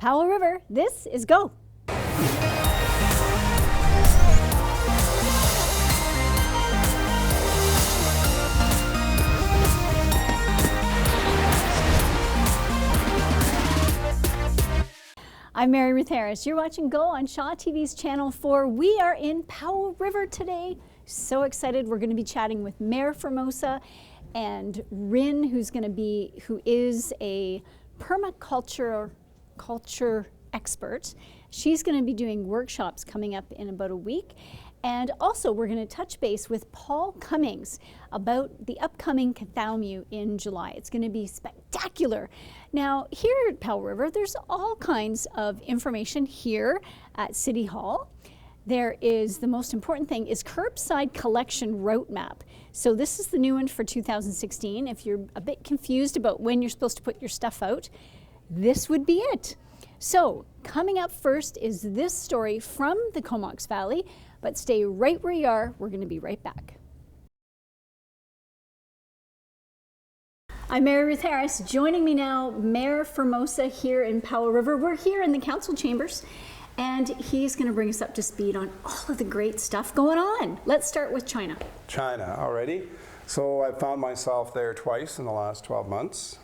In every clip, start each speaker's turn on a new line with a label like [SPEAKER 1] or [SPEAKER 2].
[SPEAKER 1] Powell River, this is Go! I'm Mary Ruth Harris. You're watching Go on Shaw TV's Channel 4. We are in Powell River today. So excited. We're going to be chatting with Mayor Formosa and Rin, who is a permaculture expert. She's going to be doing workshops coming up in about a week. And also we're going to touch base with Kathaumixw about the upcoming Kathaumixw in July. It's going to be spectacular. Now here at Powell River, there's all kinds of information here at City Hall. There is, the most important thing is curbside collection route map. So this is the new one for 2016. If you're a bit confused about when you're supposed to put your stuff out, this would be it. So coming up first is this story from the Kathaumixw Valley, but stay right where you are. We're going to be right back. I'm Mary Ruth Harris. Joining me now, Mayor Formosa here in Powell River. We're here in the council chambers, and he's going to bring us up to speed on all of the great stuff going on. Let's start with China.
[SPEAKER 2] China already. So I found myself there twice in the last 12 months.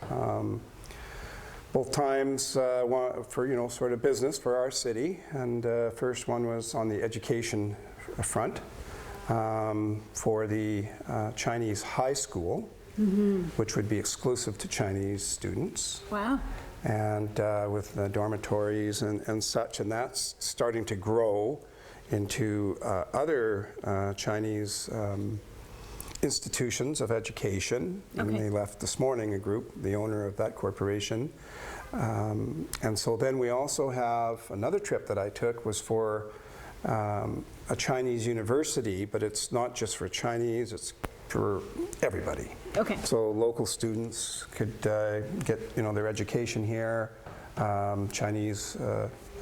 [SPEAKER 2] Both times for sort of business for our city, and first one was on the education front for the Chinese high school, which would be exclusive to Chinese students.
[SPEAKER 1] Wow.
[SPEAKER 2] And with the dormitories and such, and that's starting to grow into other Chinese institutions of education. Okay. And they left this morning, a group, the owner of that corporation. And so then we also have another trip that I took was for a Chinese university, but it's not just for Chinese, it's for everybody.
[SPEAKER 1] Okay.
[SPEAKER 2] So local students could get their education here, Chinese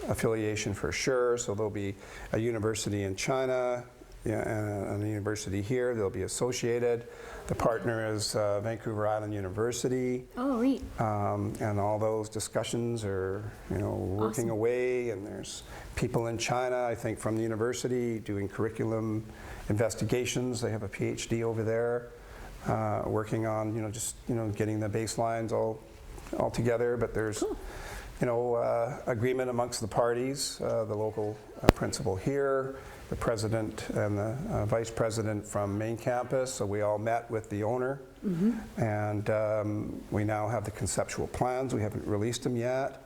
[SPEAKER 2] affiliation for sure, so there'll be a university in China, and a university here. They'll be associated. The partner is Vancouver Island University.
[SPEAKER 1] Oh, right.
[SPEAKER 2] And all those discussions are, working away. And there's people in China, I think, from the university doing curriculum investigations. They have a PhD over there, working on, getting the baselines all together. But there's, cool. Agreement amongst the parties, the local principal here, the president and the vice president from main campus. So we all met with the owner, and we now have the conceptual plans. We haven't released them yet.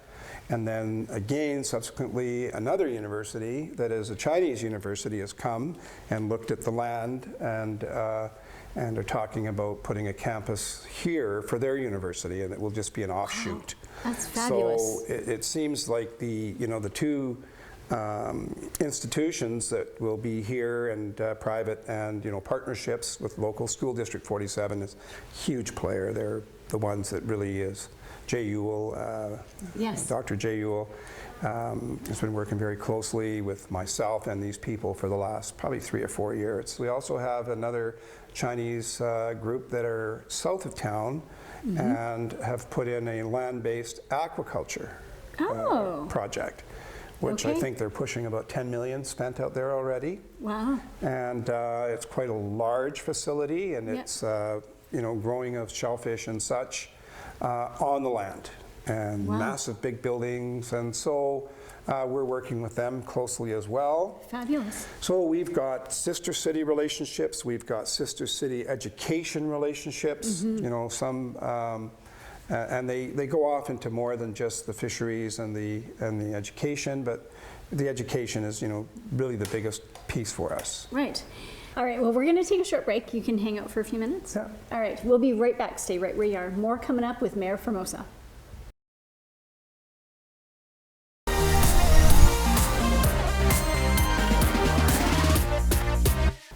[SPEAKER 2] And then again, subsequently, another university that is a Chinese university has come and looked at the land and are talking about putting a campus here for their university, and it will just be an offshoot.
[SPEAKER 1] Wow, that's fabulous.
[SPEAKER 2] So it seems like the two institutions that will be here and private and partnerships with local school district 47 is a huge player. They're the ones that really is. Jay Ewell,
[SPEAKER 1] yes.
[SPEAKER 2] Dr. Jay Ewell has been working very closely with myself and these people for the last probably 3 or 4 years. We also have another Chinese group that are south of town and have put in a land-based aquaculture project, which I think they're pushing about 10 million spent out there already. Wow. And it's quite a large facility, and it's growing of shellfish and such on the land, and massive big buildings, and so we're working with them closely as well.
[SPEAKER 1] Fabulous.
[SPEAKER 2] So we've got sister city relationships, we've got sister city education relationships, and they go off into more than just the fisheries and the education, but the education is really the biggest piece for us.
[SPEAKER 1] Right. All right, well, we're going to take a short break. You can hang out for a few minutes.
[SPEAKER 2] Yeah.
[SPEAKER 1] All right, we'll be right back. Stay right where you are. More coming up with Mayor Formosa.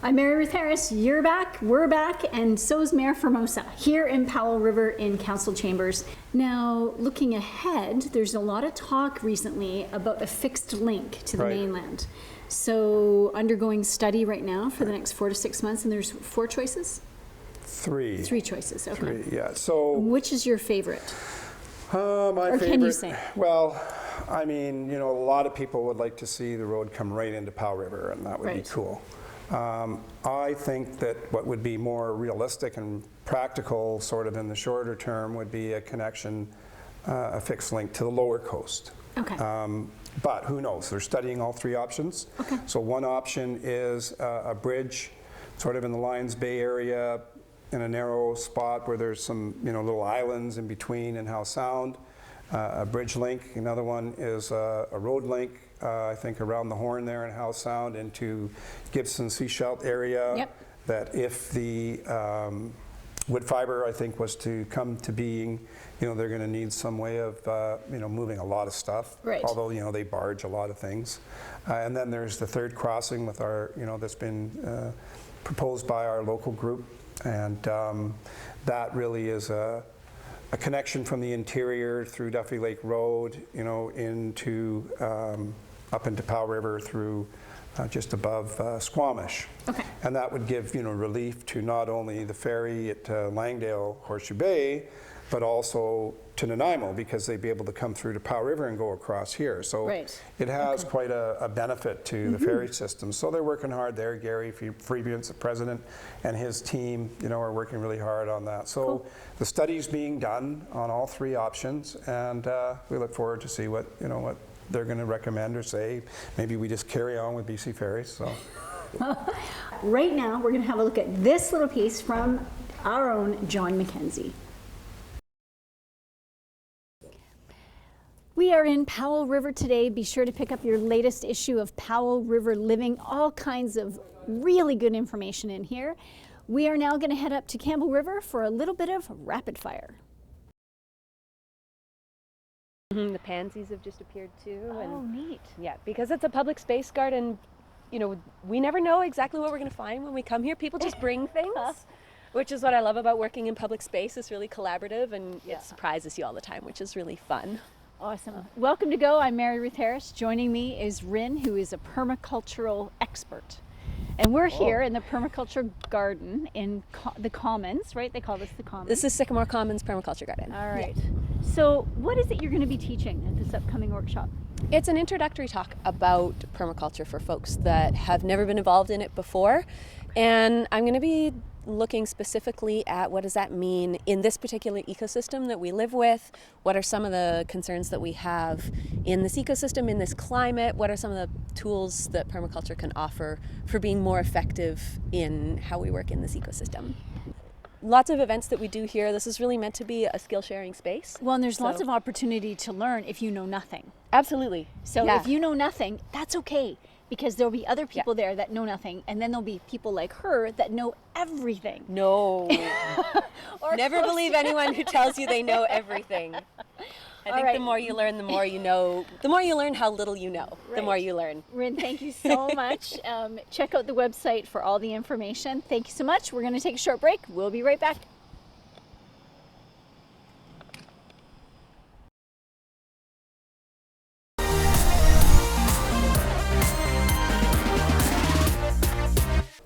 [SPEAKER 1] I'm Mary Ruth Harris. You're back, we're back, and so is Mayor Formosa here in Powell River in council chambers. Now, looking ahead, there's a lot of talk recently about a fixed link to the mainland. So, undergoing study right now for the next 4 to 6 months, and there's 4 choices?
[SPEAKER 2] 3.
[SPEAKER 1] 3 choices, okay.
[SPEAKER 2] 3, yeah. So,
[SPEAKER 1] which is your favorite?
[SPEAKER 2] My favorite.
[SPEAKER 1] Can you say?
[SPEAKER 2] Well, I mean, you know, a lot of people would like to see the road come right into Powell River, and that would be cool. I think that what would be more realistic and practical sort of in the shorter term would be a connection, a fixed link to the lower coast.
[SPEAKER 1] Okay.
[SPEAKER 2] But who knows? They're studying all three options.
[SPEAKER 1] Okay.
[SPEAKER 2] So one option is a bridge sort of in the Lions Bay area in a narrow spot where there's some, you know, little islands in between in Howe Sound. A bridge link. Another one is a road link, I think around the Horn there in Howe Sound into Gibson Seashell area.
[SPEAKER 1] Yep.
[SPEAKER 2] That if the wood fiber, I think, was to come to being, you know, they're going to need some way of, you know, moving a lot of stuff.
[SPEAKER 1] Right.
[SPEAKER 2] Although, you know, they barge a lot of things. And then there's the third crossing with our, you know, that's been proposed by our local group. And that really is a connection from the interior through Duffy Lake Road, you know, into up into Powell River through just above Squamish.
[SPEAKER 1] Okay.
[SPEAKER 2] And that would give, you know, relief to not only the ferry at Langdale, Horseshoe Bay, but also to Nanaimo, because they'd be able to come through to Powell River and go across here. So it has quite a benefit to the ferry system. So they're working hard there. Gary Freebians, the president, and his team, you know, are working really hard on that. So the study's being done on all three options, and we look forward to see what, you know, what they're going to recommend or say. Maybe we just carry on with BC Ferries. So
[SPEAKER 1] right now, we're going to have a look at this little piece from our own John McKenzie. We are in Powell River today. Be sure to pick up your latest issue of Powell River Living. All kinds of really good information in here. We are now going to head up to Campbell River for a little bit of rapid fire.
[SPEAKER 3] The pansies have just appeared too.
[SPEAKER 1] Oh, neat.
[SPEAKER 3] Yeah, because it's a public space garden, you know, we never know exactly what we're going to find when we come here. People just bring things, which is what I love about working in public space. It's really collaborative, and it surprises you all the time, which is really fun.
[SPEAKER 1] Awesome. Welcome to Go. I'm Mary Ruth Harris. Joining me is Rin, who is a permacultural expert. And we're here in the permaculture garden in the Commons, right? They call this the Commons.
[SPEAKER 3] This is Sycamore Commons Permaculture Garden.
[SPEAKER 1] All right. So what is it you're going to be teaching at this upcoming workshop?
[SPEAKER 3] It's an introductory talk about permaculture for folks that have never been involved in it before. And I'm going to be looking specifically at what does that mean in this particular ecosystem that we live with. What are some of the concerns that we have in this ecosystem, in this climate? What are some of the tools that permaculture can offer for being more effective in how we work in this ecosystem? Lots of events that we do here. This is really meant to be a skill sharing space.
[SPEAKER 1] Well, and there's lots of opportunity to learn if you know nothing.
[SPEAKER 3] Absolutely.
[SPEAKER 1] So if you know nothing, that's okay, because there'll be other people there that know nothing, and then there'll be people like her that know everything.
[SPEAKER 3] No. Never believe anyone who tells you they know everything. I think the more you learn, the more you know. The more you learn how little you know, the more you learn.
[SPEAKER 1] Rin, thank you so much. Check out the website for all the information. Thank you so much. We're going to take a short break. We'll be right back.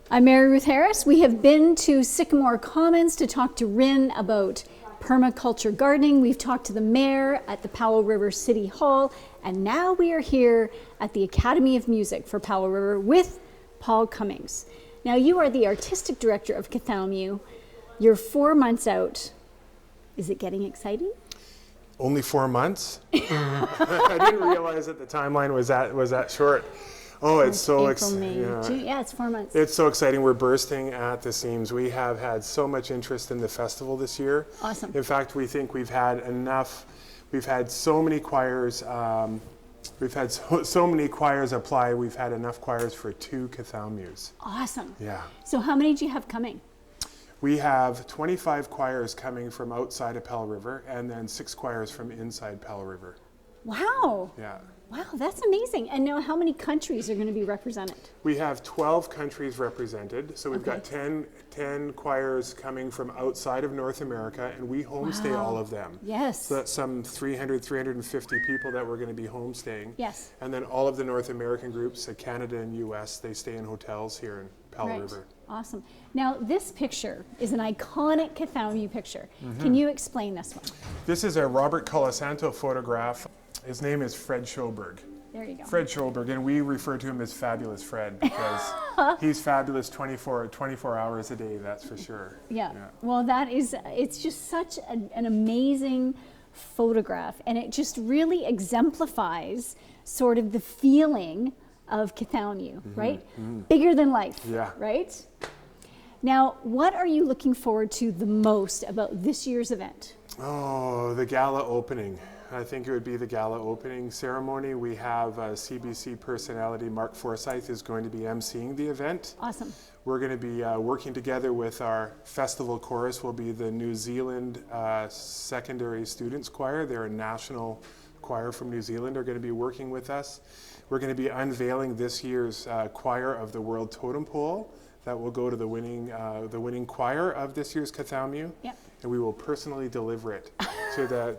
[SPEAKER 1] I'm Mary Ruth Harris. We have been to Sycamore Commons to talk to Rin about permaculture gardening. We've talked to the mayor at the Powell River City Hall, and now we are here at the Academy of Music for Powell River with Kathaumixw. Now, you are the artistic director of Kathaumixw. You're 4 months out. Is it getting exciting?
[SPEAKER 4] Only 4 months? I didn't realize that the timeline was that short. Oh, it's so exciting.
[SPEAKER 1] Yeah, it's 4 months.
[SPEAKER 4] It's so exciting. We're bursting at the seams. We have had so much interest in the festival this year.
[SPEAKER 1] Awesome.
[SPEAKER 4] In fact, we think we've had enough. We've had so many choirs. We've had so many choirs apply. We've had enough choirs for 2 Kathaumixws.
[SPEAKER 1] Awesome.
[SPEAKER 4] Yeah.
[SPEAKER 1] So how many do you have coming?
[SPEAKER 4] We have 25 choirs coming from outside of Powell River, and then 6 choirs from inside Powell River.
[SPEAKER 1] Wow.
[SPEAKER 4] Yeah.
[SPEAKER 1] Wow, that's amazing. And now how many countries are going to be represented?
[SPEAKER 4] We have 12 countries represented. So we've got 10 choirs coming from outside of North America, and we homestay all of them.
[SPEAKER 1] Yes.
[SPEAKER 4] So that's some 350 people that we're going to be homestaying.
[SPEAKER 1] Yes.
[SPEAKER 4] And then all of the North American groups, Canada and US, they stay in hotels here in Powell River.
[SPEAKER 1] Awesome. Now, this picture is an iconic Kathaumixw picture. Can you explain this one?
[SPEAKER 4] This is a Robert Colasanto photograph. His name is Fred Schoberg.
[SPEAKER 1] There you go.
[SPEAKER 4] Fred Schoberg, and we refer to him as Fabulous Fred because he's fabulous 24 hours a day, that's for sure.
[SPEAKER 1] Yeah. Well, it's just such an amazing photograph, and it just really exemplifies sort of the feeling of Kathaumixw, right? Bigger than life, right? Now, what are you looking forward to the most about this year's event?
[SPEAKER 4] Oh, the gala opening. I think it would be the gala opening ceremony. We have CBC personality Mark Forsyth is going to be emceeing the event.
[SPEAKER 1] Awesome.
[SPEAKER 4] We're going to be working together with our festival chorus, will be the New Zealand Secondary Students Choir. They're a national choir from New Zealand, are going to be working with us. We're going to be unveiling this year's Choir of the World Totem Pole. That will go to the winning choir of this year's Kathaumixw.
[SPEAKER 1] Yep.
[SPEAKER 4] And we will personally deliver it to the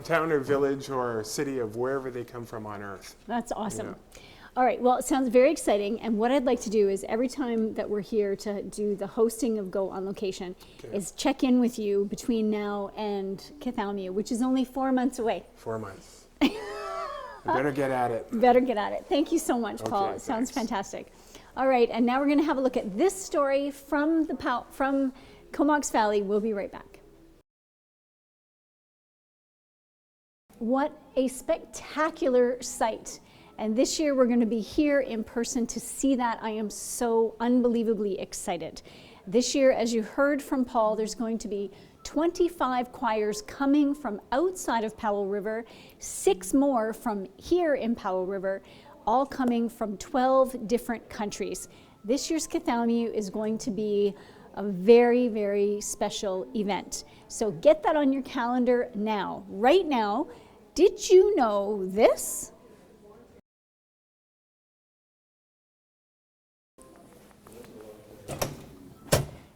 [SPEAKER 4] town or village or city of wherever they come from on earth.
[SPEAKER 1] That's awesome. All right, well, it sounds very exciting, and what I'd like to do is every time that we're here to do the hosting of Go on Location is check in with you between now and Kathaumixw, which is only 4 months away.
[SPEAKER 4] 4 months. You better get at it.
[SPEAKER 1] Better get at it. Thank you so much, Paul.
[SPEAKER 4] Okay,
[SPEAKER 1] it sounds
[SPEAKER 4] thanks.
[SPEAKER 1] fantastic. All right, and now we're going to have a look at this story from Comox Valley. We'll be right back. What a spectacular sight. And this year we're going to be here in person to see that. I am so unbelievably excited. This year, as you heard from Paul, there's going to be 25 choirs coming from outside of Powell River, 6 more from here in Powell River, all coming from 12 different countries. This year's Kathaumixw is going to be a very, very special event. So get that on your calendar now, right now. Did you know this?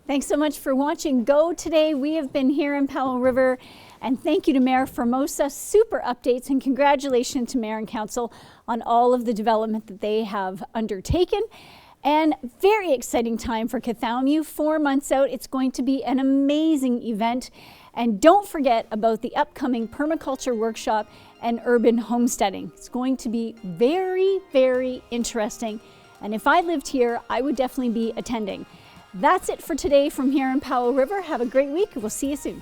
[SPEAKER 1] Thanks so much for watching Go today. We have been here in Powell River, and thank you to Mayor Formosa. Super updates, and congratulations to Mayor and Council on all of the development that they have undertaken. And very exciting time for Kathaumixw. 4 months out, it's going to be an amazing event. And don't forget about the upcoming permaculture workshop and urban homesteading. It's going to be very, very interesting. And if I lived here, I would definitely be attending. That's it for today from here in Powell River. Have a great week. We'll see you soon.